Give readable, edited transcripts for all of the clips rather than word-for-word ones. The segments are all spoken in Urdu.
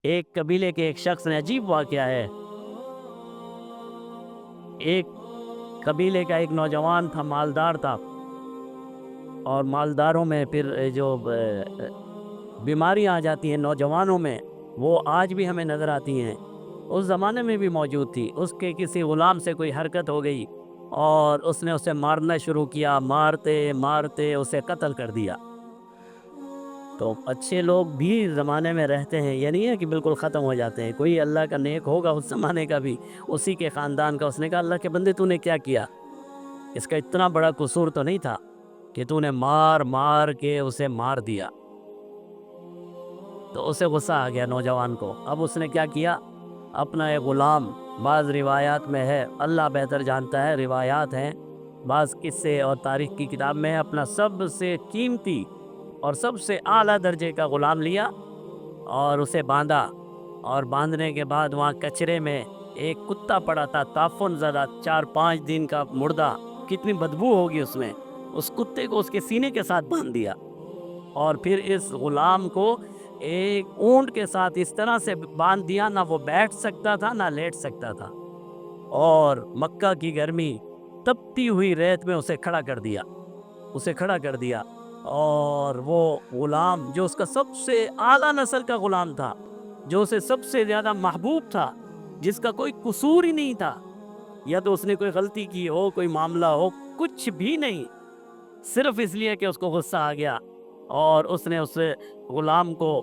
ایک قبیلے کے ایک شخص نے، عجیب واقعہ ہے، ایک قبیلے کا ایک نوجوان تھا، مالدار تھا، اور مالداروں میں پھر جو بیماریاں آ جاتی ہیں نوجوانوں میں، وہ آج بھی ہمیں نظر آتی ہیں، اس زمانے میں بھی موجود تھی۔ اس کے کسی غلام سے کوئی حرکت ہو گئی اور اس نے اسے مارنا شروع کیا، مارتے مارتے اسے قتل کر دیا۔ تو اچھے لوگ بھی زمانے میں رہتے ہیں، یہ نہیں ہے کہ بالکل ختم ہو جاتے ہیں۔ کوئی اللہ کا نیک ہوگا اس زمانے کا بھی، اسی کے خاندان کا، اس نے کہا اللہ کے بندے تو نے کیا کیا؟ اس کا اتنا بڑا قصور تو نہیں تھا کہ تو نے مار مار کے اسے مار دیا۔ تو اسے غصہ آ گیا نوجوان کو۔ اب اس نے کیا کیا؟ اپنا ایک غلام، بعض روایات میں ہے، اللہ بہتر جانتا ہے، روایات ہیں، بعض قصے اور تاریخ کی کتاب میں ہے، اپنا سب سے قیمتی اور سب سے اعلیٰ درجے کا غلام لیا اور اسے باندھا، اور باندھنے کے بعد وہاں کچرے میں ایک کتا پڑا تھا، تعفن زدہ، 4-5 دن کا مردہ، کتنی بدبو ہوگی اس میں، اس کتے کو اس کے سینے کے ساتھ باندھ دیا، اور پھر اس غلام کو ایک اونٹ کے ساتھ اس طرح سے باندھ دیا، نہ وہ بیٹھ سکتا تھا نہ لیٹ سکتا تھا، اور مکہ کی گرمی، تپتی ہوئی ریت میں اسے کھڑا کر دیا، اور وہ غلام جو اس کا سب سے اعلیٰ نسل کا غلام تھا، جو اسے سب سے زیادہ محبوب تھا، جس کا کوئی قصور ہی نہیں تھا، یا تو اس نے کوئی غلطی کی ہو، کوئی معاملہ ہو، کچھ بھی نہیں، صرف اس لیے کہ اس کو غصہ آ گیا، اور اس نے اس غلام کو،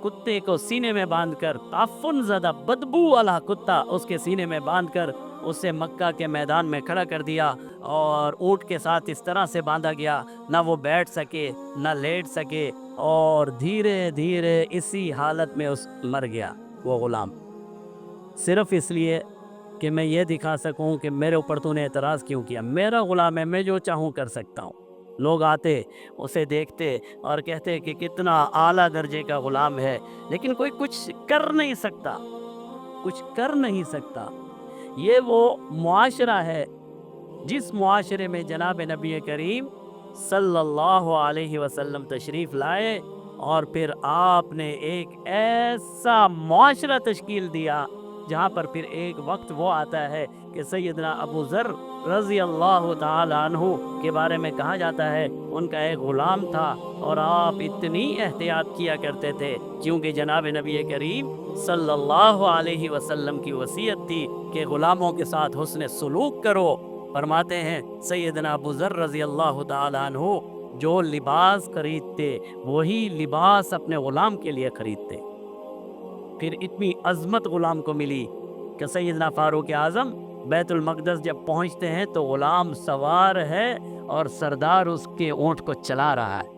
کتے کو سینے میں باندھ کر، تعفن زدہ بدبو والا کتا اس کے سینے میں باندھ کر اسے مکہ کے میدان میں کھڑا کر دیا، اور اونٹ کے ساتھ اس طرح سے باندھا گیا، نہ وہ بیٹھ سکے نہ لیٹ سکے، اور دھیرے دھیرے اسی حالت میں مر گیا وہ غلام، صرف اس لیے کہ میں یہ دکھا سکوں کہ میرے اوپر تو نے اعتراض کیوں کیا، میرا غلام ہے، میں جو چاہوں کر سکتا ہوں۔ لوگ آتے، اسے دیکھتے اور کہتے کہ کتنا اعلیٰ درجے کا غلام ہے، لیکن کوئی کچھ کر نہیں سکتا۔ یہ وہ معاشرہ ہے جس معاشرے میں جناب نبی کریم صلی اللہ علیہ وسلم تشریف لائے، اور پھر آپ نے ایک ایسا معاشرہ تشکیل دیا جہاں پر پھر ایک وقت وہ آتا ہے کہ سیدنا ابو ذر رضی اللہ تعالی عنہ کے بارے میں کہا جاتا ہے، ان کا ایک غلام تھا، اور آپ اتنی احتیاط کیا کرتے تھے، کیونکہ جناب نبی کریم صلی اللہ علیہ وسلم کی وصیت تھی کہ غلاموں کے ساتھ حسن سلوک کرو۔ فرماتے ہیں سیدنا ابو ذر رضی اللہ تعالی عنہ، جو لباس خریدتے وہی لباس اپنے غلام کے لیے خریدتے۔ پھر اتنی عظمت غلام کو ملی کہ سیدنا فاروق اعظم بیت المقدس جب پہنچتے ہیں تو غلام سوار ہے اور سردار اس کے اونٹ کو چلا رہا ہے۔